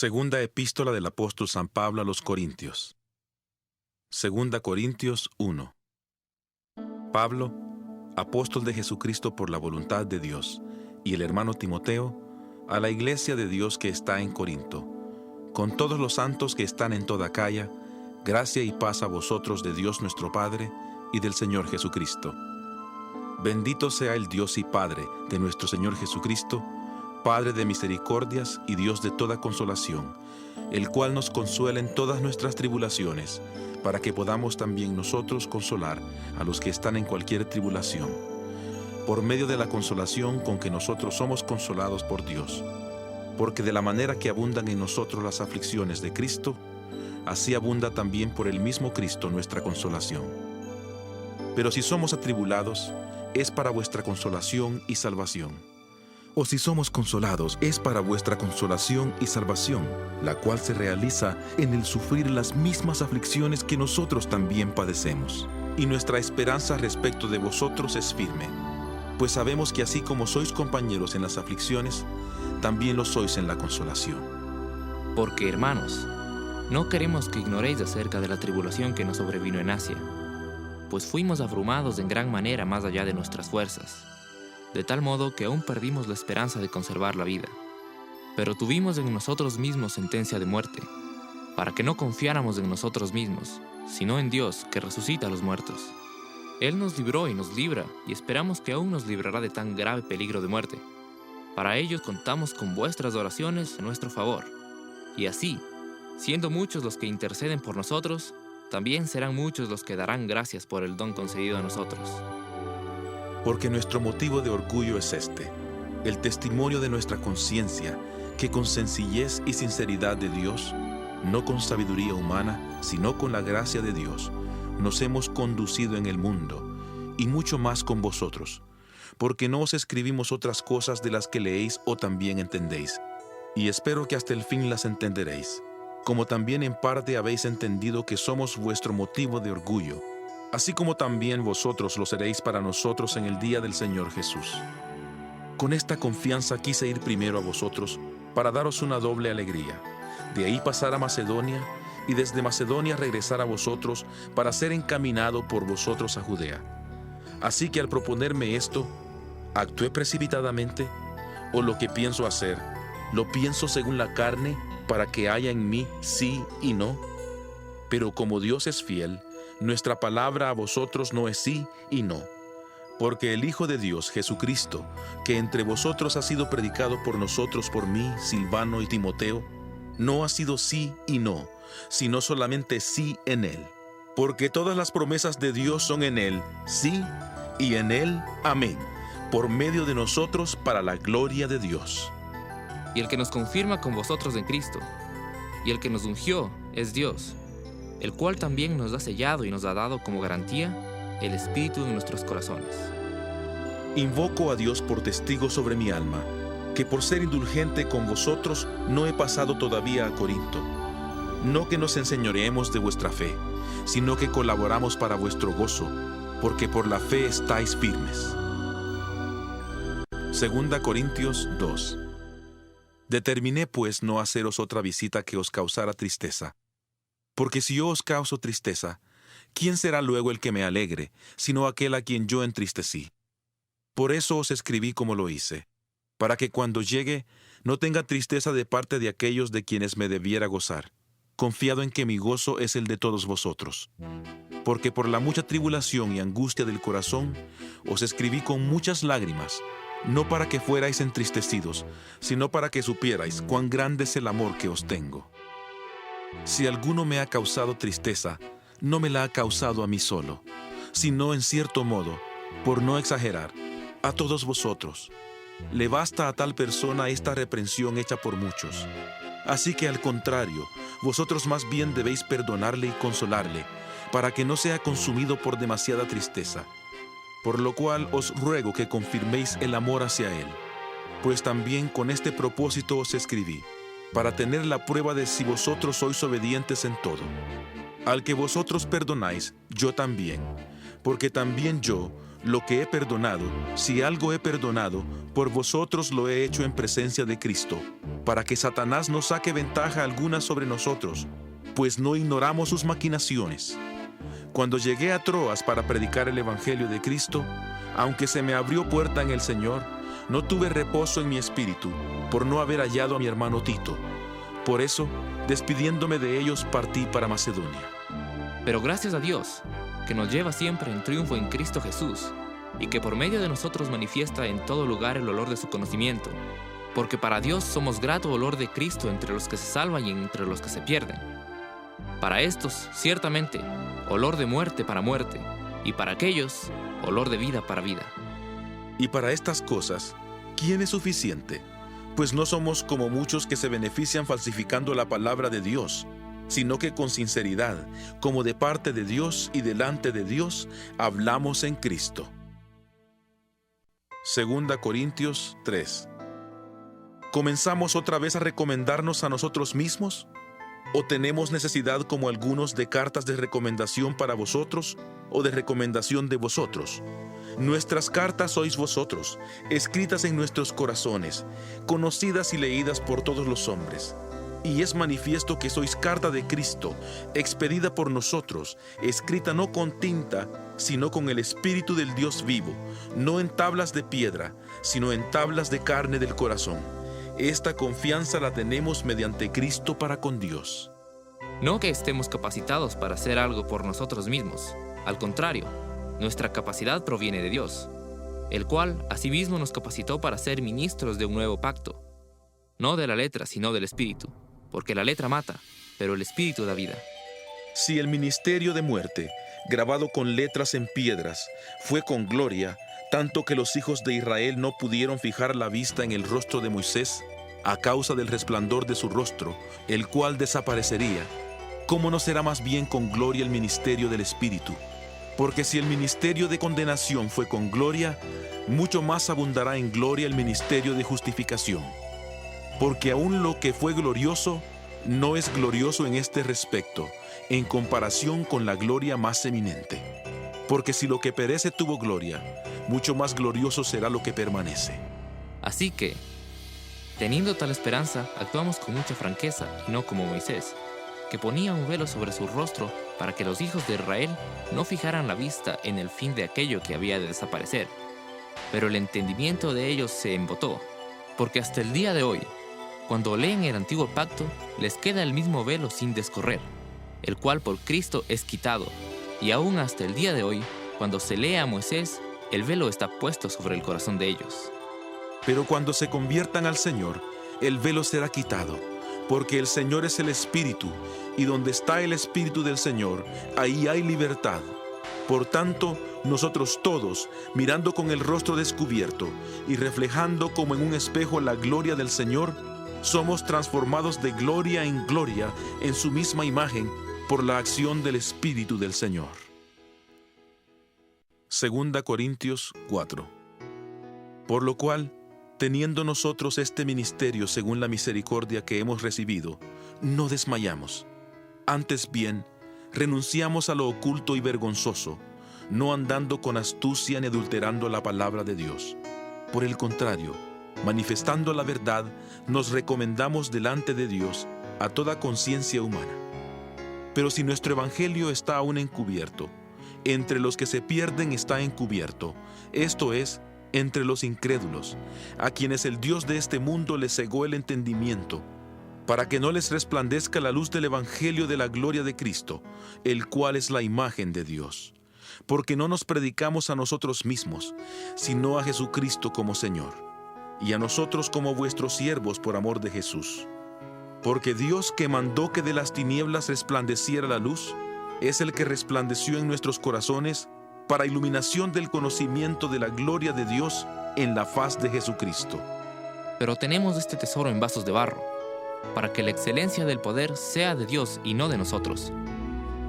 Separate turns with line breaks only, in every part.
Segunda epístola del apóstol San Pablo a los Corintios. Segunda Corintios 1. Pablo, apóstol de Jesucristo por la voluntad de Dios, y el hermano Timoteo, a la iglesia de Dios que está en Corinto, con todos los santos que están en toda Acaya, gracia y paz a vosotros de Dios nuestro Padre y del Señor Jesucristo. Bendito sea el Dios y Padre de nuestro Señor Jesucristo, Padre de misericordias y Dios de toda consolación, el cual nos consuela en todas nuestras tribulaciones, para que podamos también nosotros consolar a los que están en cualquier tribulación, por medio de la consolación con que nosotros somos consolados por Dios. Porque de la manera que abundan en nosotros las aflicciones de Cristo, así abunda también por el mismo Cristo nuestra consolación. Pero si somos atribulados, es para vuestra consolación y salvación. O si somos consolados, es para vuestra consolación y salvación, la cual se realiza en el sufrir las mismas aflicciones que nosotros también padecemos. Y nuestra esperanza respecto de vosotros es firme, pues sabemos que así como sois compañeros en las aflicciones, también lo sois en la consolación.
Porque, hermanos, no queremos que ignoréis acerca de la tribulación que nos sobrevino en Asia, pues fuimos abrumados en gran manera más allá de nuestras fuerzas, de tal modo que aún perdimos la esperanza de conservar la vida. Pero tuvimos en nosotros mismos sentencia de muerte, para que no confiáramos en nosotros mismos, sino en Dios, que resucita a los muertos. Él nos libró y nos libra, y esperamos que aún nos librará de tan grave peligro de muerte. Para ello contamos con vuestras oraciones a nuestro favor. Y así, siendo muchos los que interceden por nosotros, también serán muchos los que darán gracias por el don concedido a nosotros.
Porque nuestro motivo de orgullo es este, el testimonio de nuestra conciencia, que con sencillez y sinceridad de Dios, no con sabiduría humana, sino con la gracia de Dios, nos hemos conducido en el mundo, y mucho más con vosotros, porque no os escribimos otras cosas de las que leéis o también entendéis, y espero que hasta el fin las entenderéis, como también en parte habéis entendido que somos vuestro motivo de orgullo, así como también vosotros lo seréis para nosotros en el día del Señor Jesús. Con esta confianza quise ir primero a vosotros para daros una doble alegría, de ahí pasar a Macedonia y desde Macedonia regresar a vosotros para ser encaminado por vosotros a Judea. Así que al proponerme esto, ¿actué precipitadamente? ¿O lo que pienso hacer, lo pienso según la carne para que haya en mí sí y no? Pero como Dios es fiel, nuestra palabra a vosotros no es sí y no, porque el Hijo de Dios, Jesucristo, que entre vosotros ha sido predicado por nosotros, por mí, Silvano y Timoteo, no ha sido sí y no, sino solamente sí en Él. Porque todas las promesas de Dios son en Él, sí, y en Él, amén, por medio de nosotros para la gloria de Dios.
Y el que nos confirma con vosotros en Cristo, y el que nos ungió es Dios, el cual también nos ha sellado y nos ha dado como garantía el Espíritu en nuestros corazones.
Invoco a Dios por testigo sobre mi alma, que por ser indulgente con vosotros no he pasado todavía a Corinto. No que nos enseñoreemos de vuestra fe, sino que colaboramos para vuestro gozo, porque por la fe estáis firmes. Segunda Corintios 2. Determiné pues no haceros otra visita que os causara tristeza. Porque si yo os causo tristeza, ¿quién será luego el que me alegre, sino aquel a quien yo entristecí? Por eso os escribí como lo hice, para que cuando llegue no tenga tristeza de parte de aquellos de quienes me debiera gozar, confiado en que mi gozo es el de todos vosotros. Porque por la mucha tribulación y angustia del corazón, os escribí con muchas lágrimas, no para que fuerais entristecidos, sino para que supierais cuán grande es el amor que os tengo. Si alguno me ha causado tristeza, no me la ha causado a mí solo, sino en cierto modo, por no exagerar, a todos vosotros. Le basta a tal persona esta reprensión hecha por muchos. Así que al contrario, vosotros más bien debéis perdonarle y consolarle, para que no sea consumido por demasiada tristeza. Por lo cual os ruego que confirméis el amor hacia él, pues también con este propósito os escribí, para tener la prueba de si vosotros sois obedientes en todo. Al que vosotros perdonáis, yo también, porque también yo, lo que he perdonado, si algo he perdonado, por vosotros lo he hecho en presencia de Cristo, para que Satanás no saque ventaja alguna sobre nosotros, pues no ignoramos sus maquinaciones. Cuando llegué a Troas para predicar el Evangelio de Cristo, aunque se me abrió puerta en el Señor, no tuve reposo en mi espíritu por no haber hallado a mi hermano Tito. Por eso, despidiéndome de ellos, partí para Macedonia.
Pero gracias a Dios, que nos lleva siempre en triunfo en Cristo Jesús, y que por medio de nosotros manifiesta en todo lugar el olor de su conocimiento, porque para Dios somos grato olor de Cristo entre los que se salvan y entre los que se pierden. Para estos, ciertamente, olor de muerte para muerte, y para aquellos, olor de vida para vida.
Y para estas cosas, ¿quién es suficiente? Pues no somos como muchos que se benefician falsificando la palabra de Dios, sino que con sinceridad, como de parte de Dios y delante de Dios, hablamos en Cristo. 2 Corintios 3. ¿Comenzamos otra vez a recomendarnos a nosotros mismos? ¿O tenemos necesidad, como algunos, de cartas de recomendación para vosotros o de recomendación de vosotros? Nuestras cartas sois vosotros, escritas en nuestros corazones, conocidas y leídas por todos los hombres. Y es manifiesto que sois carta de Cristo, expedida por nosotros, escrita no con tinta, sino con el Espíritu del Dios vivo, no en tablas de piedra, sino en tablas de carne del corazón. Esta confianza la tenemos mediante Cristo para con Dios.
No que estemos capacitados para hacer algo por nosotros mismos. Al contrario, nuestra capacidad proviene de Dios, el cual asimismo nos capacitó para ser ministros de un nuevo pacto, no de la letra, sino del Espíritu, porque la letra mata, pero el Espíritu da vida.
Si el ministerio de muerte, grabado con letras en piedras, fue con gloria, tanto que los hijos de Israel no pudieron fijar la vista en el rostro de Moisés, a causa del resplandor de su rostro, el cual desaparecería, ¿cómo no será más bien con gloria el ministerio del Espíritu? Porque si el ministerio de condenación fue con gloria, mucho más abundará en gloria el ministerio de justificación. Porque aún lo que fue glorioso, no es glorioso en este respecto, en comparación con la gloria más eminente. Porque si lo que perece tuvo gloria, mucho más glorioso será lo que permanece.
Así que, teniendo tal esperanza, actuamos con mucha franqueza y no como Moisés, que ponía un velo sobre su rostro para que los hijos de Israel no fijaran la vista en el fin de aquello que había de desaparecer. Pero el entendimiento de ellos se embotó, porque hasta el día de hoy, cuando leen el antiguo pacto, les queda el mismo velo sin descorrer, el cual por Cristo es quitado, y aún hasta el día de hoy, cuando se lee a Moisés, el velo está puesto sobre el corazón de ellos.
Pero cuando se conviertan al Señor, el velo será quitado, porque el Señor es el Espíritu, y donde está el Espíritu del Señor, ahí hay libertad. Por tanto, nosotros todos, mirando con el rostro descubierto y reflejando como en un espejo la gloria del Señor, somos transformados de gloria en gloria en su misma imagen por la acción del Espíritu del Señor. 2 Corintios 4. Por lo cual, teniendo nosotros este ministerio según la misericordia que hemos recibido, no desmayamos. Antes bien, renunciamos a lo oculto y vergonzoso, no andando con astucia ni adulterando la palabra de Dios. Por el contrario, manifestando la verdad, nos recomendamos delante de Dios a toda conciencia humana. Pero si nuestro evangelio está aún encubierto, entre los que se pierden está encubierto, esto es, entre los incrédulos, a quienes el Dios de este mundo les cegó el entendimiento, para que no les resplandezca la luz del evangelio de la gloria de Cristo, el cual es la imagen de Dios. Porque no nos predicamos a nosotros mismos, sino a Jesucristo como Señor, y a nosotros como vuestros siervos por amor de Jesús. Porque Dios, que mandó que de las tinieblas resplandeciera la luz, es el que resplandeció en nuestros corazones para iluminación del conocimiento de la gloria de Dios en la faz de Jesucristo.
Pero tenemos este tesoro en vasos de barro, para que la excelencia del poder sea de Dios y no de nosotros,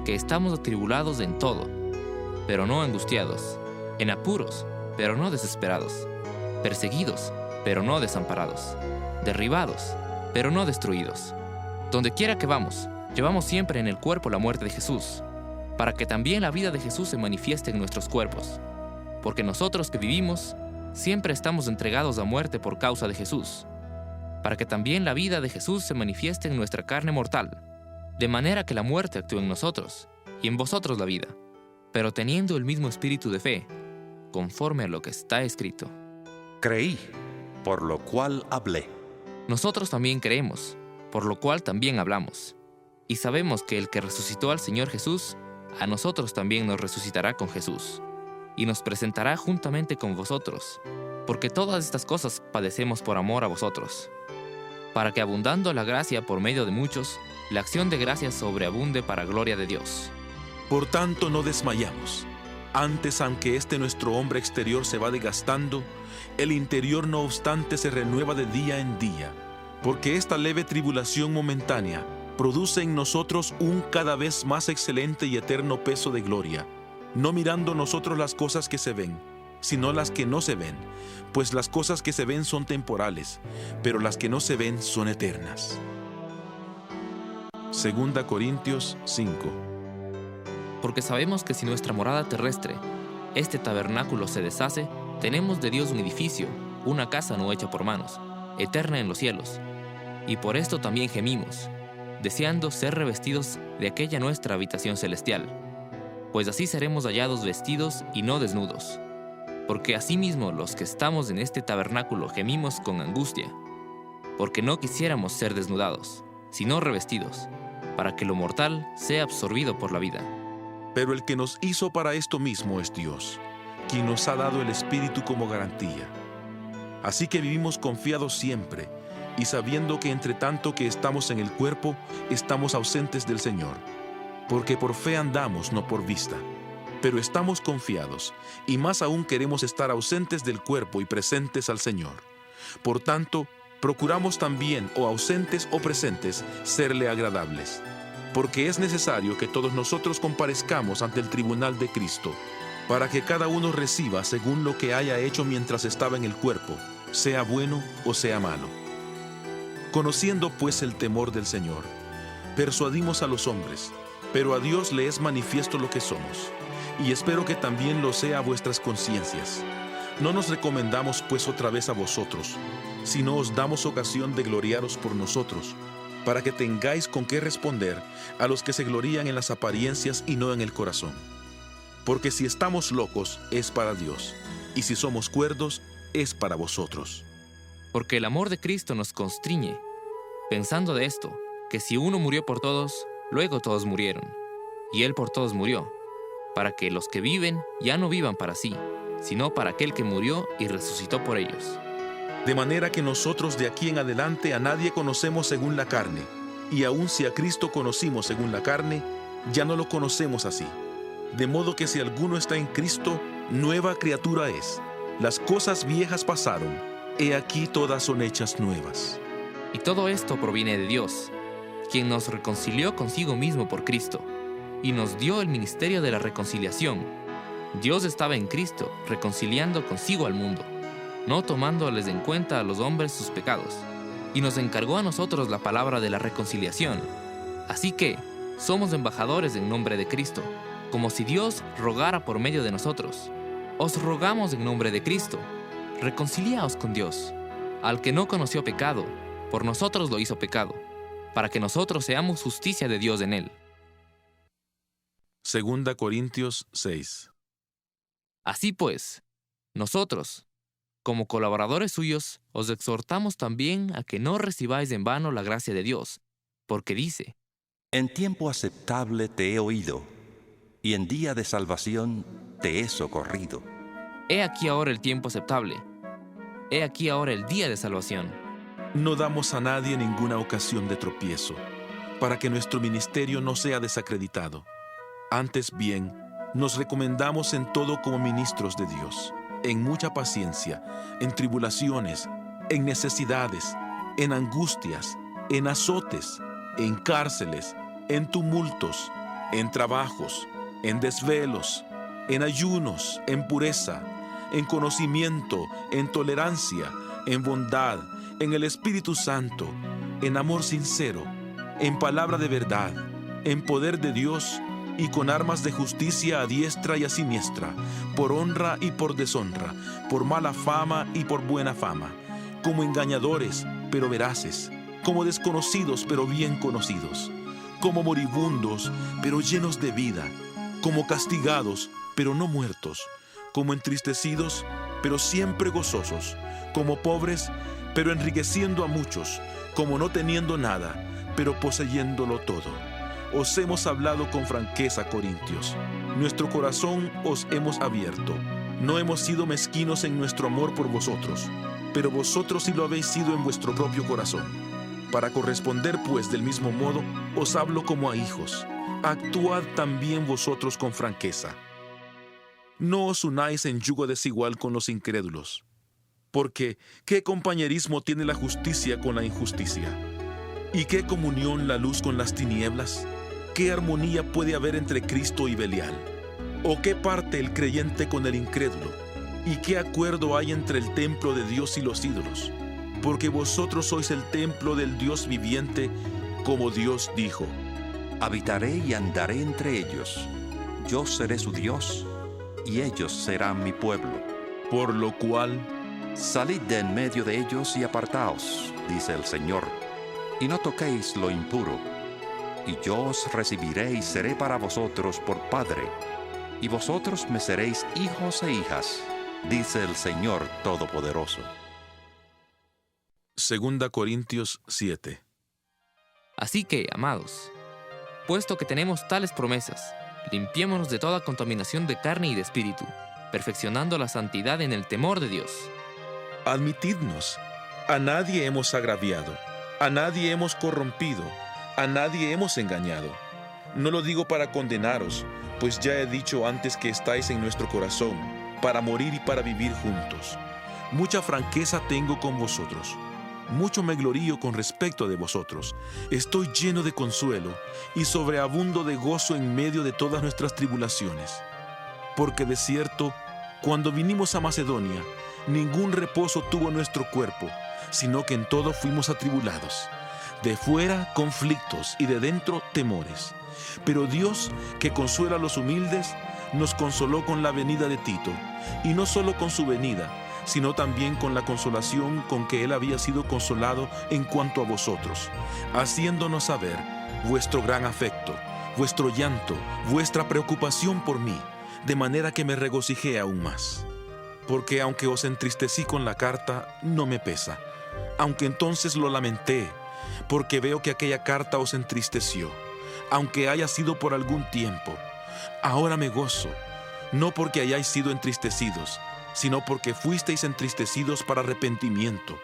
que estamos atribulados en todo, pero no angustiados, en apuros, pero no desesperados, perseguidos, pero no desamparados, derribados, pero no destruidos. Donde quiera que vamos, llevamos siempre en el cuerpo la muerte de Jesús, para que también la vida de Jesús se manifieste en nuestros cuerpos. porque nosotros que vivimos siempre estamos entregados a muerte por causa de Jesús, para que también la vida de Jesús se manifieste en nuestra carne mortal, de manera que la muerte actúe en nosotros y en vosotros la vida, pero teniendo el mismo espíritu de fe, conforme a lo que está escrito.
Creí, por lo cual hablé.
Nosotros también creemos, por lo cual también hablamos, y sabemos que el que resucitó al Señor Jesús, a nosotros también nos resucitará con Jesús, y nos presentará juntamente con vosotros, porque todas estas cosas padecemos por amor a vosotros, para que abundando la gracia por medio de muchos, la acción de gracias sobreabunde para gloria de Dios.
Por tanto, no desmayamos. Antes, aunque este nuestro hombre exterior se va desgastando, el interior no obstante se renueva de día en día, porque esta leve tribulación momentánea produce en nosotros un cada vez más excelente y eterno peso de gloria, no mirando nosotros las cosas que se ven, sino las que no se ven, pues las cosas que se ven son temporales, pero las que no se ven son eternas. 2 Corintios 5.
Porque sabemos que si nuestra morada terrestre, este tabernáculo, se deshace, tenemos de Dios un edificio, una casa no hecha por manos, eterna en los cielos. Y por esto también gemimos, deseando ser revestidos de aquella nuestra habitación celestial, pues así seremos hallados vestidos y no desnudos. Porque asimismo los que estamos en este tabernáculo gemimos con angustia, porque no quisiéramos ser desnudados, sino revestidos, para que lo mortal sea absorbido por la vida.
Pero el que nos hizo para esto mismo es Dios, quien nos ha dado el Espíritu como garantía. Así que vivimos confiados siempre, y sabiendo que entre tanto que estamos en el cuerpo, estamos ausentes del Señor, porque por fe andamos, no por vista. Pero estamos confiados, y más aún queremos estar ausentes del cuerpo y presentes al Señor. Por tanto, procuramos también, o ausentes o presentes, serle agradables. Porque es necesario que todos nosotros comparezcamos ante el tribunal de Cristo, para que cada uno reciba según lo que haya hecho mientras estaba en el cuerpo, sea bueno o sea malo. Conociendo pues el temor del Señor, persuadimos a los hombres, pero a Dios le es manifiesto lo que somos, y espero que también lo sea a vuestras conciencias. No nos recomendamos pues otra vez a vosotros, sino os damos ocasión de gloriaros por nosotros, para que tengáis con qué responder a los que se glorían en las apariencias y no en el corazón. Porque si estamos locos, es para Dios, y si somos cuerdos, es para vosotros.
Porque el amor de Cristo nos constriñe, pensando de esto, que si uno murió por todos, luego todos murieron, y Él por todos murió, para que los que viven ya no vivan para sí, sino para aquel que murió y resucitó por ellos.
De manera que nosotros de aquí en adelante a nadie conocemos según la carne, y aun si a Cristo conocimos según la carne, ya no lo conocemos así. De modo que si alguno está en Cristo, nueva criatura es. Las cosas viejas pasaron, he aquí todas son hechas nuevas.
Y todo esto proviene de Dios, quien nos reconcilió consigo mismo por Cristo, y nos dio el ministerio de la reconciliación. Dios estaba en Cristo, reconciliando consigo al mundo, no tomándoles en cuenta a los hombres sus pecados, y nos encargó a nosotros la palabra de la reconciliación. Así que somos embajadores en nombre de Cristo, como si Dios rogara por medio de nosotros. Os rogamos en nombre de Cristo, reconciliaos con Dios. Al que no conoció pecado, por nosotros lo hizo pecado, para que nosotros seamos justicia de Dios en él.
2 Corintios 6.
Así pues, nosotros, como colaboradores suyos, os exhortamos también a que no recibáis en vano la gracia de Dios, porque dice:
En tiempo aceptable te he oído, y en día de salvación te he socorrido.
He aquí ahora el tiempo aceptable, he aquí ahora el día de salvación.
No damos a nadie ninguna ocasión de tropiezo, para que nuestro ministerio no sea desacreditado. Antes bien, nos recomendamos en todo como ministros de Dios, en mucha paciencia, en tribulaciones, en necesidades, en angustias, en azotes, en cárceles, en tumultos, en trabajos, en desvelos, en ayunos, en pureza, en conocimiento, en tolerancia, en bondad, en el Espíritu Santo, en amor sincero, en palabra de verdad, en poder de Dios y con armas de justicia a diestra y a siniestra, por honra y por deshonra, por mala fama y por buena fama, como engañadores, pero veraces, como desconocidos, pero bien conocidos, como moribundos, pero llenos de vida, como castigados, pero no muertos, como entristecidos, pero siempre gozosos, como pobres, pero enriqueciendo a muchos, como no teniendo nada, pero poseyéndolo todo. Os hemos hablado con franqueza, Corintios. Nuestro corazón os hemos abierto. No hemos sido mezquinos en nuestro amor por vosotros, pero vosotros sí lo habéis sido en vuestro propio corazón. Para corresponder, pues, del mismo modo, os hablo como a hijos. Actuad también vosotros con franqueza. No os unáis en yugo desigual con los incrédulos. Porque, ¿qué compañerismo tiene la justicia con la injusticia? ¿Y qué comunión la luz con las tinieblas? ¿Qué armonía puede haber entre Cristo y Belial? ¿O qué parte el creyente con el incrédulo? ¿Y qué acuerdo hay entre el templo de Dios y los ídolos? Porque vosotros sois el templo del Dios viviente, como Dios dijo:
Habitaré y andaré entre ellos. Yo seré su Dios, y ellos serán mi pueblo.
Por lo cual,
salid de en medio de ellos y apartaos, dice el Señor, y no toquéis lo impuro. Y yo os recibiré y seré para vosotros por Padre, y vosotros me seréis hijos e hijas, dice el Señor Todopoderoso.
2 Corintios 7.
Así que, amados, puesto que tenemos tales promesas, limpiémonos de toda contaminación de carne y de espíritu, perfeccionando la santidad en el temor de Dios.
Admitidnos, a nadie hemos agraviado, a nadie hemos corrompido, a nadie hemos engañado. No lo digo para condenaros, pues ya he dicho antes que estáis en nuestro corazón, para morir y para vivir juntos. Mucha franqueza tengo con vosotros. Mucho me glorío con respecto de vosotros. Estoy lleno de consuelo y sobreabundo de gozo en medio de todas nuestras tribulaciones. Porque de cierto, cuando vinimos a Macedonia, ningún reposo tuvo nuestro cuerpo, sino que en todo fuimos atribulados. De fuera, conflictos, y de dentro, temores. Pero Dios, que consuela a los humildes, nos consoló con la venida de Tito, y no solo con su venida, sino también con la consolación con que él había sido consolado en cuanto a vosotros, haciéndonos saber vuestro gran afecto, vuestro llanto, vuestra preocupación por mí, de manera que me regocijé aún más. Porque aunque os entristecí con la carta, no me pesa, aunque entonces lo lamenté, porque veo que aquella carta os entristeció, aunque haya sido por algún tiempo. Ahora me gozo, no porque hayáis sido entristecidos, sino porque fuisteis entristecidos para arrepentimiento,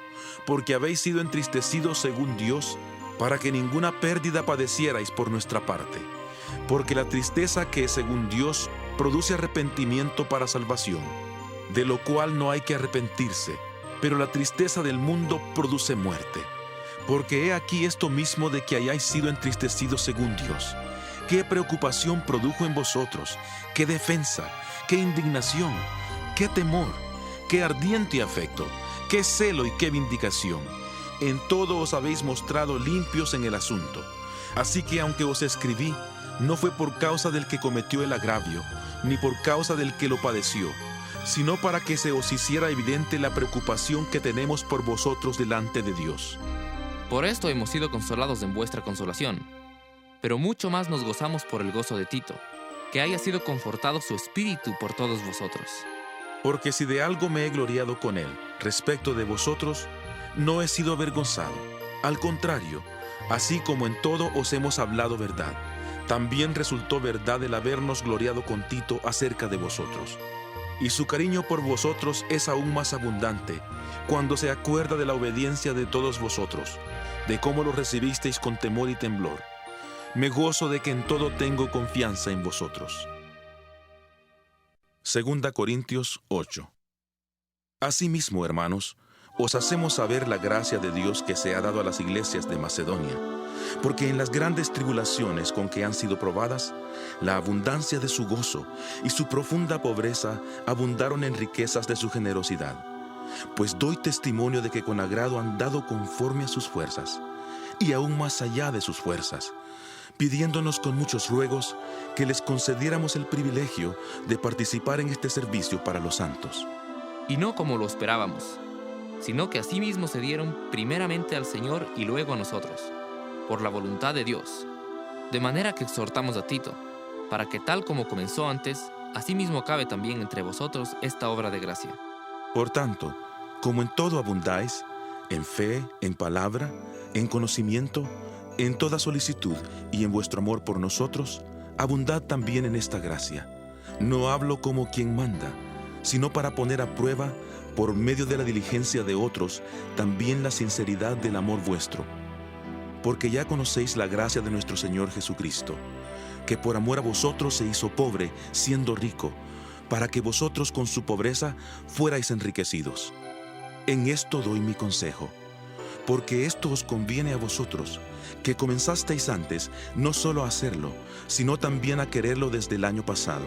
porque habéis sido entristecidos según Dios, para que ninguna pérdida padecierais por nuestra parte. Porque la tristeza que, según Dios, produce arrepentimiento para salvación, de lo cual no hay que arrepentirse, pero la tristeza del mundo produce muerte. Porque he aquí esto mismo de que hayáis sido entristecidos según Dios. ¿Qué preocupación produjo en vosotros? ¿Qué defensa? ¿Qué indignación? ¿Qué temor? ¿Qué ardiente afecto? ¿Qué celo y qué vindicación? En todo os habéis mostrado limpios en el asunto. Así que aunque os escribí, no fue por causa del que cometió el agravio, ni por causa del que lo padeció, sino para que se os hiciera evidente la preocupación que tenemos por vosotros delante de Dios.
Por esto hemos sido consolados en vuestra consolación, pero mucho más nos gozamos por el gozo de Tito, que haya sido confortado su espíritu por todos vosotros.
Porque si de algo me he gloriado con él respecto de vosotros, no he sido avergonzado. Al contrario, así como en todo os hemos hablado verdad, también resultó verdad el habernos gloriado con Tito acerca de vosotros. Y su cariño por vosotros es aún más abundante cuando se acuerda de la obediencia de todos vosotros, de cómo lo recibisteis con temor y temblor. Me gozo de que en todo tengo confianza en vosotros. 2 Corintios 8. Asimismo, hermanos, os hacemos saber la gracia de Dios que se ha dado a las iglesias de Macedonia, porque en las grandes tribulaciones con que han sido probadas, la abundancia de su gozo y su profunda pobreza abundaron en riquezas de su generosidad. Pues doy testimonio de que con agrado han dado conforme a sus fuerzas, y aún más allá de sus fuerzas, pidiéndonos con muchos ruegos que les concediéramos el privilegio de participar en este servicio para los santos.
Y no como lo esperábamos, sino que asimismo se dieron primeramente al Señor y luego a nosotros, por la voluntad de Dios. De manera que exhortamos a Tito, para que tal como comenzó antes, asimismo acabe también entre vosotros esta obra de gracia.
Por tanto, como en todo abundáis, en fe, en palabra, en conocimiento, en toda solicitud y en vuestro amor por nosotros, abundad también en esta gracia. No hablo como quien manda, sino para poner a prueba, por medio de la diligencia de otros, también la sinceridad del amor vuestro. Porque ya conocéis la gracia de nuestro Señor Jesucristo, que por amor a vosotros se hizo pobre, siendo rico, para que vosotros con su pobreza fuerais enriquecidos. En esto doy mi consejo, porque esto os conviene a vosotros, que comenzasteis antes no solo a hacerlo, sino también a quererlo desde el año pasado.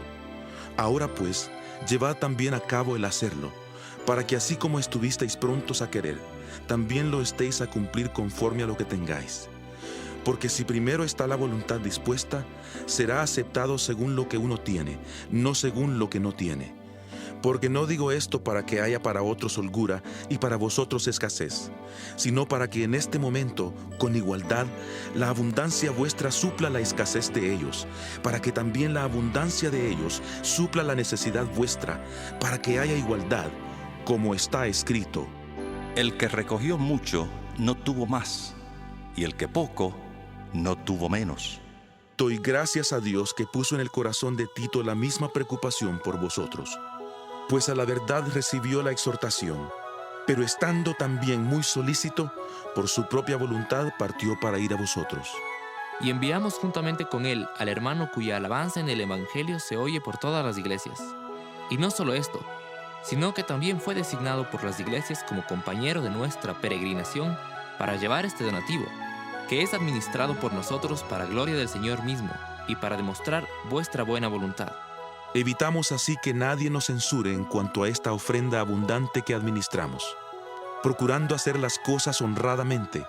Ahora pues, llevad también a cabo el hacerlo, para que así como estuvisteis prontos a querer, también lo estéis a cumplir conforme a lo que tengáis. Porque si primero está la voluntad dispuesta, será aceptado según lo que uno tiene, no según lo que no tiene. Porque no digo esto para que haya para otros holgura y para vosotros escasez, sino para que en este momento, con igualdad, la abundancia vuestra supla la escasez de ellos, para que también la abundancia de ellos supla la necesidad vuestra, para que haya igualdad, como está escrito.
El que recogió mucho no tuvo más, y el que poco no tuvo menos.
Doy gracias a Dios que puso en el corazón de Tito la misma preocupación por vosotros, pues a la verdad recibió la exhortación, pero estando también muy solícito, por su propia voluntad partió para ir a vosotros.
Y enviamos juntamente con él al hermano cuya alabanza en el Evangelio se oye por todas las iglesias. Y no solo esto, sino que también fue designado por las iglesias como compañero de nuestra peregrinación para llevar este donativo, que es administrado por nosotros para gloria del Señor mismo y para demostrar vuestra buena voluntad.
Evitamos así que nadie nos censure en cuanto a esta ofrenda abundante que administramos, procurando hacer las cosas honradamente,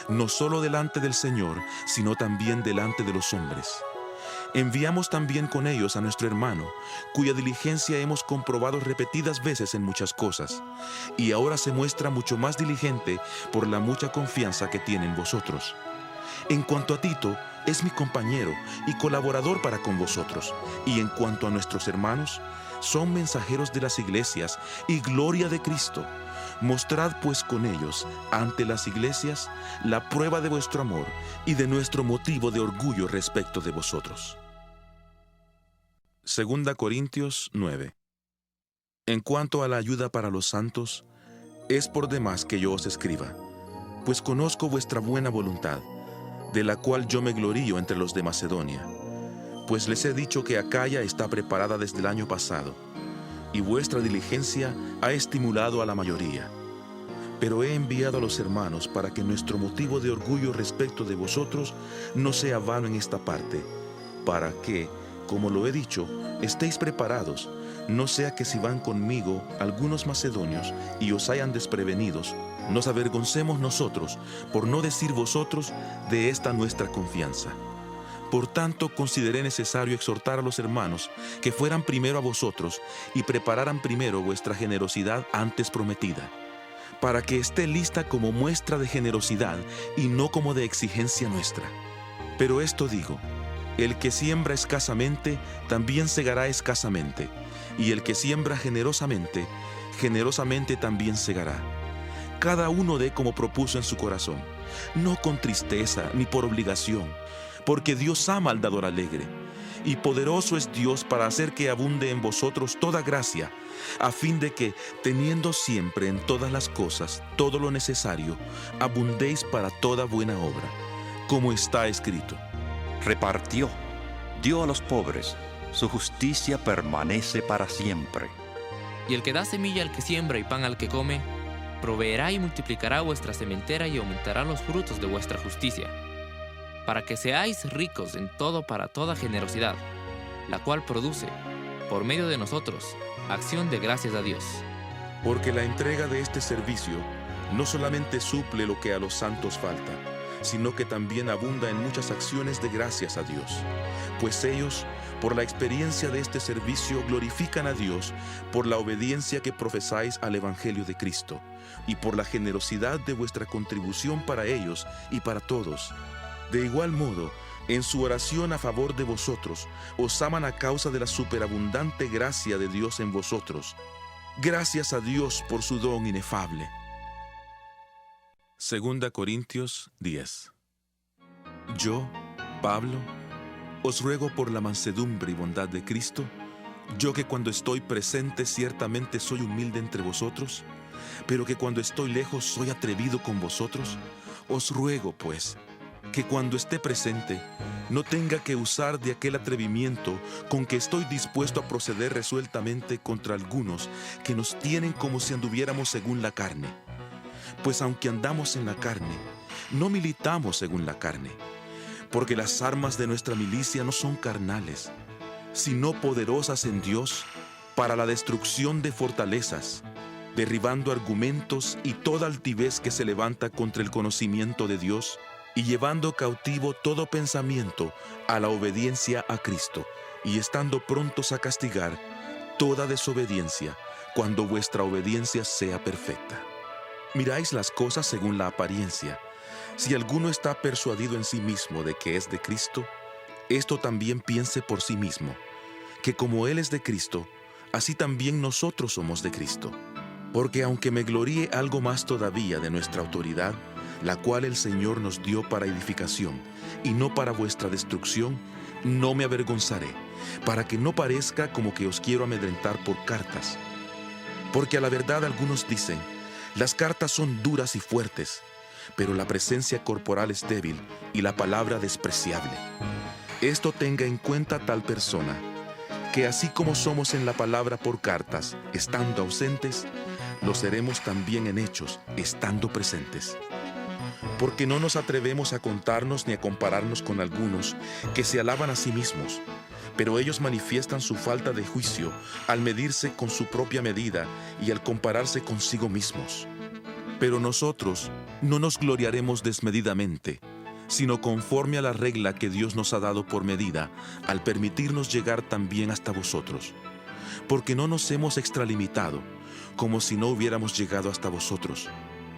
no solo delante del Señor, sino también delante de los hombres. Enviamos también con ellos a nuestro hermano, cuya diligencia hemos comprobado repetidas veces en muchas cosas, y ahora se muestra mucho más diligente por la mucha confianza que tiene en vosotros. En cuanto a Tito, es mi compañero y colaborador para con vosotros, y en cuanto a nuestros hermanos, son mensajeros de las iglesias y gloria de Cristo. Mostrad pues con ellos, ante las iglesias, la prueba de vuestro amor y de nuestro motivo de orgullo respecto de vosotros. 2 Corintios 9. En cuanto a la ayuda para los santos, es por demás que yo os escriba, pues conozco vuestra buena voluntad, de la cual yo me glorío entre los de Macedonia, pues les he dicho que Acaya está preparada desde el año pasado, y vuestra diligencia ha estimulado a la mayoría. Pero he enviado a los hermanos para que nuestro motivo de orgullo respecto de vosotros no sea vano en esta parte, para que, como lo he dicho, estéis preparados, no sea que si van conmigo algunos macedonios y os hayan desprevenidos, nos avergoncemos nosotros, por no decir vosotros, de esta nuestra confianza. Por tanto, consideré necesario exhortar a los hermanos que fueran primero a vosotros y prepararan primero vuestra generosidad antes prometida, para que esté lista como muestra de generosidad y no como de exigencia nuestra. Pero esto digo, el que siembra escasamente, también segará escasamente, y el que siembra generosamente, generosamente también segará. Cada uno dé como propuso en su corazón, no con tristeza ni por obligación, porque Dios ama al dador alegre, y poderoso es Dios para hacer que abunde en vosotros toda gracia, a fin de que, teniendo siempre en todas las cosas todo lo necesario, abundéis para toda buena obra, como está escrito.
Repartió, dio a los pobres, su justicia permanece para siempre.
Y el que da semilla al que siembra y pan al que come, proveerá y multiplicará vuestra sementera y aumentará los frutos de vuestra justicia, para que seáis ricos en todo para toda generosidad, la cual produce, por medio de nosotros, acción de gracias a Dios.
Porque la entrega de este servicio no solamente suple lo que a los santos falta, sino que también abunda en muchas acciones de gracias a Dios. Pues ellos, por la experiencia de este servicio, glorifican a Dios por la obediencia que profesáis al Evangelio de Cristo, y por la generosidad de vuestra contribución para ellos y para todos. De igual modo, en su oración a favor de vosotros, os aman a causa de la superabundante gracia de Dios en vosotros. Gracias a Dios por su don inefable. 2 Corintios 10. Yo, Pablo, os ruego por la mansedumbre y bondad de Cristo, yo que cuando estoy presente ciertamente soy humilde entre vosotros, pero que cuando estoy lejos soy atrevido con vosotros, os ruego, pues, que cuando esté presente no tenga que usar de aquel atrevimiento con que estoy dispuesto a proceder resueltamente contra algunos que nos tienen como si anduviéramos según la carne. Pues aunque andamos en la carne, no militamos según la carne, porque las armas de nuestra milicia no son carnales, sino poderosas en Dios para la destrucción de fortalezas, derribando argumentos y toda altivez que se levanta contra el conocimiento de Dios, y llevando cautivo todo pensamiento a la obediencia a Cristo, y estando prontos a castigar toda desobediencia cuando vuestra obediencia sea perfecta. Miráis las cosas según la apariencia. Si alguno está persuadido en sí mismo de que es de Cristo, esto también piense por sí mismo, que como Él es de Cristo, así también nosotros somos de Cristo. Porque aunque me gloríe algo más todavía de nuestra autoridad, la cual el Señor nos dio para edificación y no para vuestra destrucción, no me avergonzaré, para que no parezca como que os quiero amedrentar por cartas. Porque a la verdad algunos dicen, las cartas son duras y fuertes, pero la presencia corporal es débil y la palabra despreciable. Esto tenga en cuenta tal persona, que así como somos en la palabra por cartas, estando ausentes, lo seremos también en hechos, estando presentes. Porque no nos atrevemos a contarnos ni a compararnos con algunos que se alaban a sí mismos, pero ellos manifiestan su falta de juicio al medirse con su propia medida y al compararse consigo mismos. Pero nosotros no nos gloriaremos desmedidamente, sino conforme a la regla que Dios nos ha dado por medida, al permitirnos llegar también hasta vosotros. Porque no nos hemos extralimitado, como si no hubiéramos llegado hasta vosotros,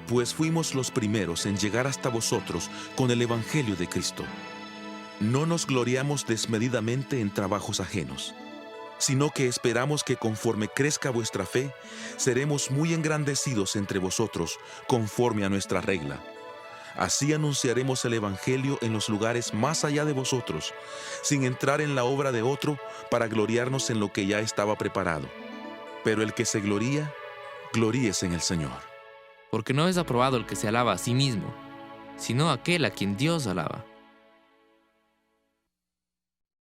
pues fuimos los primeros en llegar hasta vosotros con el Evangelio de Cristo. No nos gloriamos desmedidamente en trabajos ajenos, sino que esperamos que conforme crezca vuestra fe, seremos muy engrandecidos entre vosotros conforme a nuestra regla. Así anunciaremos el Evangelio en los lugares más allá de vosotros, sin entrar en la obra de otro para gloriarnos en lo que ya estaba preparado. Pero el que se gloría, gloríese en el Señor.
Porque no es aprobado el que se alaba a sí mismo, sino aquel a quien Dios alaba.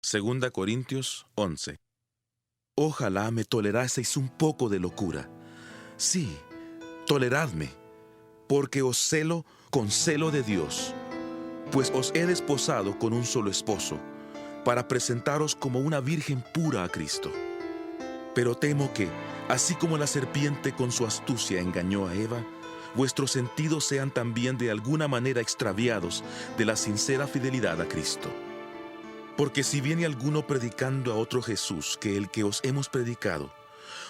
2 Corintios 11. Ojalá me toleraseis un poco de locura. Sí, toleradme, porque os celo con celo de Dios, pues os he desposado con un solo esposo, para presentaros como una virgen pura a Cristo. Pero temo que, así como la serpiente con su astucia engañó a Eva, vuestros sentidos sean también de alguna manera extraviados de la sincera fidelidad a Cristo. Porque si viene alguno predicando a otro Jesús que el que os hemos predicado,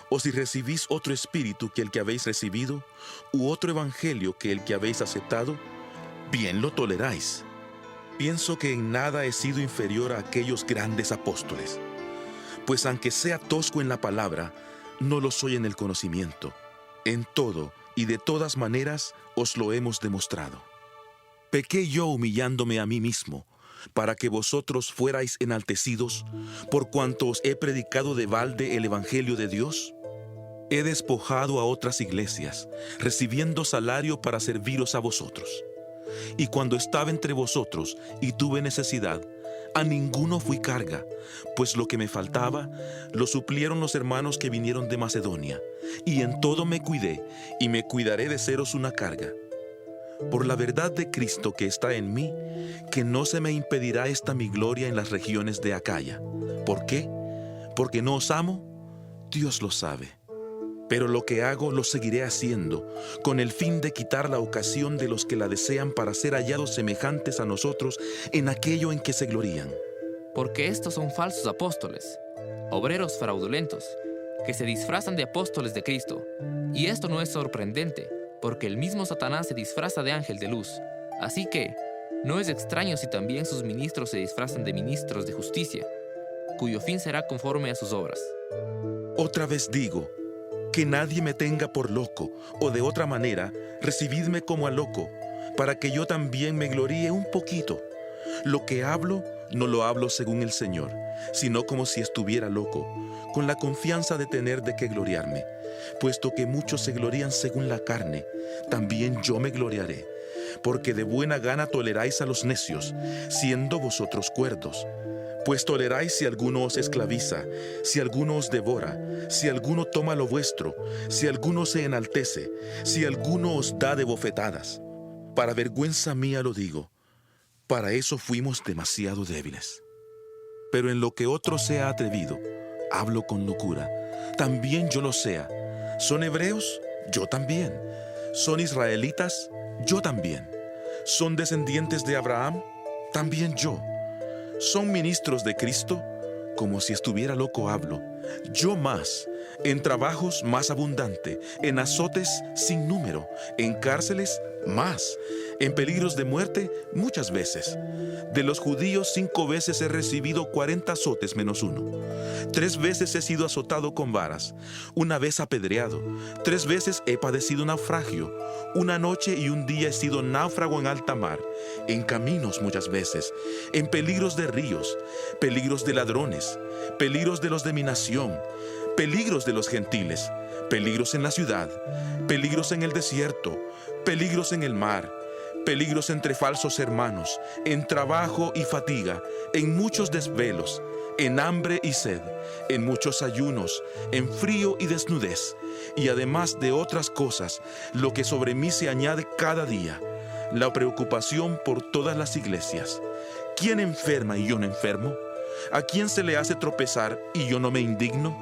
o si recibís otro espíritu que el que habéis recibido, u otro evangelio que el que habéis aceptado, bien lo toleráis. Pienso que en nada he sido inferior a aquellos grandes apóstoles, pues aunque sea tosco en la palabra, no lo soy en el conocimiento. En todo y de todas maneras os lo hemos demostrado. ¿Pequé yo humillándome a mí mismo, para que vosotros fuerais enaltecidos, por cuanto os he predicado de balde el Evangelio de Dios? He despojado a otras iglesias, recibiendo salario para serviros a vosotros. Y cuando estaba entre vosotros y tuve necesidad, a ninguno fui carga, pues lo que me faltaba lo suplieron los hermanos que vinieron de Macedonia, y en todo me cuidé, y me cuidaré de seros una carga. Por la verdad de Cristo que está en mí, que no se me impedirá esta mi gloria en las regiones de Acaya. ¿Por qué? ¿Porque no os amo? Dios lo sabe. Pero lo que hago lo seguiré haciendo, con el fin de quitar la ocasión de los que la desean para ser hallados semejantes a nosotros en aquello en que se glorían.
Porque estos son falsos apóstoles, obreros fraudulentos, que se disfrazan de apóstoles de Cristo. Y esto no es sorprendente, porque el mismo Satanás se disfraza de ángel de luz. Así que, no es extraño si también sus ministros se disfrazan de ministros de justicia, cuyo fin será conforme a sus obras.
Otra vez digo, que nadie me tenga por loco, o de otra manera, recibidme como a loco, para que yo también me gloríe un poquito. Lo que hablo, no lo hablo según el Señor, sino como si estuviera loco, con la confianza de tener de qué gloriarme. Puesto que muchos se glorían según la carne, también yo me gloriaré, porque de buena gana toleráis a los necios, siendo vosotros cuerdos. Pues toleráis si alguno os esclaviza, si alguno os devora, si alguno toma lo vuestro, si alguno se enaltece, si alguno os da de bofetadas. Para vergüenza mía lo digo, para eso fuimos demasiado débiles. Pero en lo que otro sea atrevido, hablo con locura, también yo lo sea. ¿Son hebreos? Yo también. ¿Son israelitas? Yo también. ¿Son descendientes de Abraham? También yo. ¿Son ministros de Cristo? Como si estuviera loco hablo. Yo más, en trabajos más abundante, en azotes sin número, en cárceles más, en peligros de muerte muchas veces. De los judíos 5 veces he recibido 40 azotes menos 1. 3 veces he sido azotado con varas, 1 vez apedreado, 3 veces he padecido naufragio, 1 noche y 1 día he sido náufrago en alta mar, en caminos muchas veces, en peligros de ríos, peligros de ladrones, peligros de los de mi nación, peligros de los gentiles, peligros en la ciudad, peligros en el desierto, peligros en el mar, peligros entre falsos hermanos, en trabajo y fatiga, en muchos desvelos, en hambre y sed, en muchos ayunos, en frío y desnudez, y además de otras cosas, lo que sobre mí se añade cada día, la preocupación por todas las iglesias. ¿Quién enferma y yo no enfermo? ¿A quién se le hace tropezar y yo no me indigno?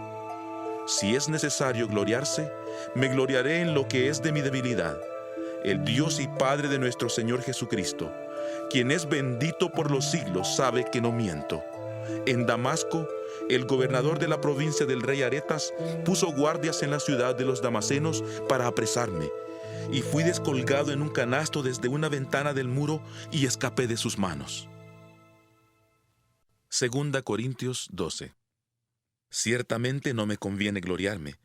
Si es necesario gloriarse, me gloriaré en lo que es de mi debilidad. El Dios y Padre de nuestro Señor Jesucristo, quien es bendito por los siglos, sabe que no miento. En Damasco, el gobernador de la provincia del rey Aretas puso guardias en la ciudad de los damasenos para apresarme, y fui descolgado en un canasto desde una ventana del muro y escapé de sus manos. 2 Corintios 12. Ciertamente no me conviene gloriarme,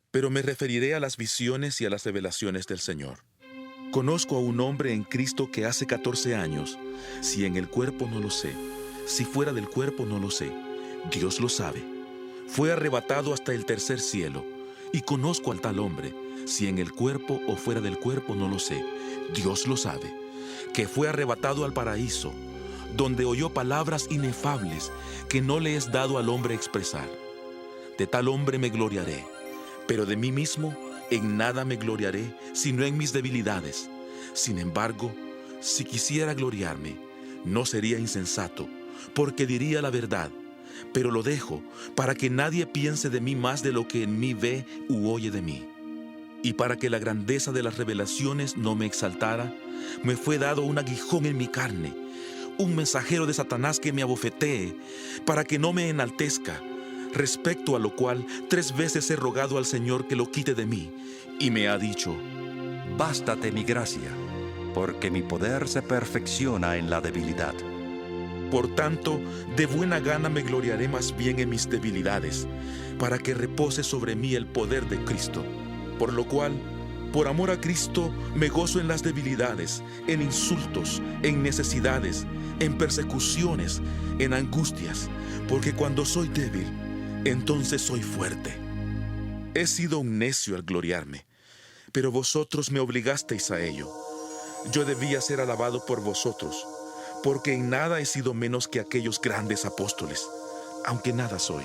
pero me referiré a las visiones y a las revelaciones del Señor. Conozco a un hombre en Cristo que hace 14 años, si en el cuerpo no lo sé, si fuera del cuerpo no lo sé, Dios lo sabe. Fue arrebatado hasta el tercer cielo, y conozco al tal hombre, si en el cuerpo o fuera del cuerpo no lo sé, Dios lo sabe, que fue arrebatado al paraíso, donde oyó palabras inefables que no le es dado al hombre expresar. De tal hombre me gloriaré, pero de mí mismo en nada me gloriaré, sino en mis debilidades. Sin embargo, si quisiera gloriarme, no sería insensato, porque diría la verdad, pero lo dejo para que nadie piense de mí más de lo que en mí ve u oye de mí. Y para que la grandeza de las revelaciones no me exaltara, me fue dado un aguijón en mi carne, un mensajero de Satanás que me abofetee, para que no me enaltezca, respecto a lo cual 3 veces he rogado al Señor que lo quite de mí, y me ha dicho:
Bástate mi gracia, porque mi poder se perfecciona en la debilidad.
Por tanto, de buena gana me gloriaré más bien en mis debilidades, para que repose sobre mí el poder de Cristo. Por lo cual, por amor a Cristo, me gozo en las debilidades, en insultos, en necesidades, en persecuciones, en angustias, porque cuando soy débil, entonces soy fuerte. He sido un necio al gloriarme, pero vosotros me obligasteis a ello. Yo debía ser alabado por vosotros, porque en nada he sido menos que aquellos grandes apóstoles, aunque nada soy.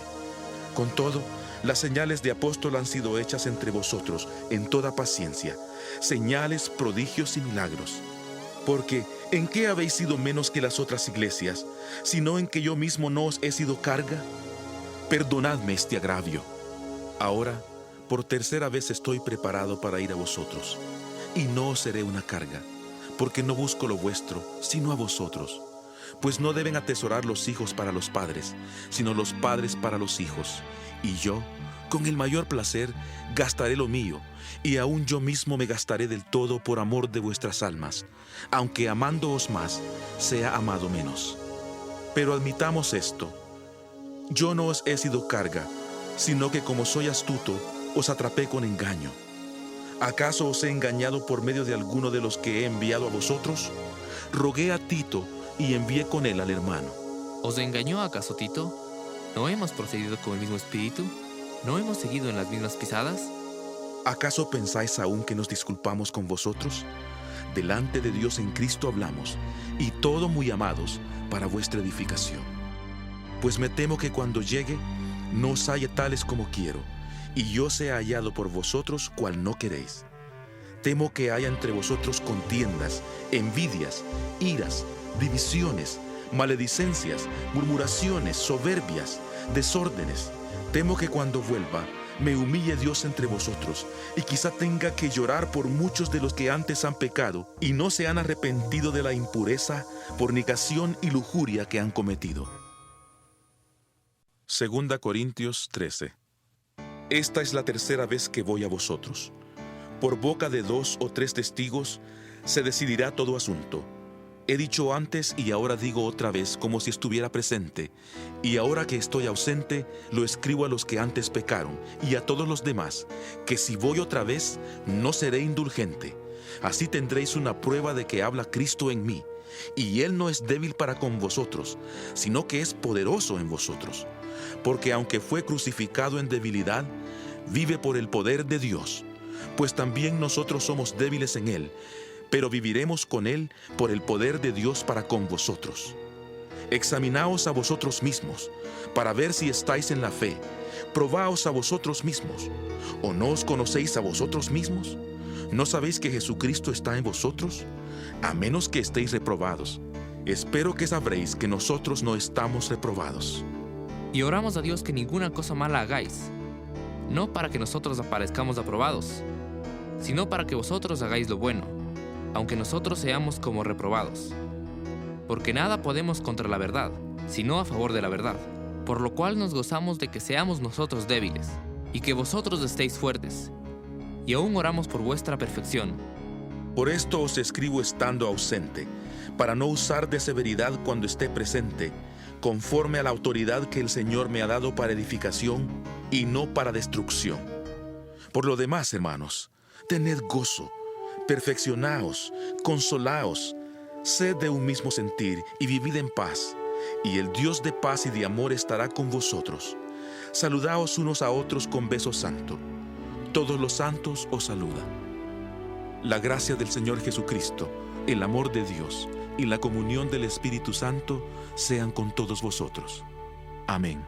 Con todo, las señales de apóstol han sido hechas entre vosotros en toda paciencia, señales, prodigios y milagros. Porque, ¿en qué habéis sido menos que las otras iglesias, sino en que yo mismo no os he sido carga? Perdonadme este agravio. Ahora, Por tercera vez estoy preparado para ir a vosotros, y no os seré una carga, porque no busco lo vuestro, sino a vosotros. Pues no deben atesorar los hijos para los padres, sino los padres para los hijos. Y yo, con el mayor placer, gastaré lo mío, y aún yo mismo me gastaré del todo por amor de vuestras almas, aunque amándoos más, sea amado menos. Pero admitamos esto: yo no os he sido carga, sino que como soy astuto, os atrapé con engaño. ¿Acaso os he engañado por medio de alguno de los que he enviado a vosotros? Rogué a Tito y envié con él al hermano.
¿Os engañó acaso Tito? ¿No hemos procedido con el mismo espíritu? ¿No hemos seguido en las mismas pisadas?
¿Acaso pensáis aún que nos disculpamos con vosotros? Delante de Dios en Cristo hablamos, y todo muy amados para vuestra edificación. Pues me temo que cuando llegue, no os halle tales como quiero, y yo sea hallado por vosotros cual no queréis. Temo que haya entre vosotros contiendas, envidias, iras, divisiones, maledicencias, murmuraciones, soberbias, desórdenes. Temo que cuando vuelva, me humille Dios entre vosotros, y quizá tenga que llorar por muchos de los que antes han pecado y no se han arrepentido de la impureza, fornicación y lujuria que han cometido. 2 Corintios 13. Esta es la tercera vez que voy a vosotros. Por boca de 2 o 3 testigos se decidirá todo asunto. He dicho antes y ahora digo otra vez como si estuviera presente, y ahora que estoy ausente, lo escribo a los que antes pecaron y a todos los demás, que si voy otra vez, no seré indulgente. Así tendréis una prueba de que habla Cristo en mí, y Él no es débil para con vosotros, sino que es poderoso en vosotros. Porque aunque fue crucificado en debilidad, vive por el poder de Dios. Pues también nosotros somos débiles en Él, pero viviremos con Él por el poder de Dios para con vosotros. Examinaos a vosotros mismos, para ver si estáis en la fe. Probaos a vosotros mismos. ¿O no os conocéis a vosotros mismos? ¿No sabéis que Jesucristo está en vosotros? A menos que estéis reprobados. Espero que sabréis que nosotros no estamos reprobados.
Y oramos a Dios que ninguna cosa mala hagáis, no para que nosotros aparezcamos aprobados, sino para que vosotros hagáis lo bueno, aunque nosotros seamos como reprobados. Porque nada podemos contra la verdad, sino a favor de la verdad, por lo cual nos gozamos de que seamos nosotros débiles, y que vosotros estéis fuertes, y aún oramos por vuestra perfección.
Por esto os escribo estando ausente, para no usar de severidad cuando esté presente, conforme a la autoridad que el Señor me ha dado para edificación y no para destrucción. Por lo demás, hermanos, tened gozo, perfeccionaos, consolaos, sed de un mismo sentir y vivid en paz, y el Dios de paz y de amor estará con vosotros. Saludaos unos a otros con beso santo. Todos los santos os saludan. La gracia del Señor Jesucristo, el amor de Dios y la comunión del Espíritu Santo sean con todos vosotros. Amén.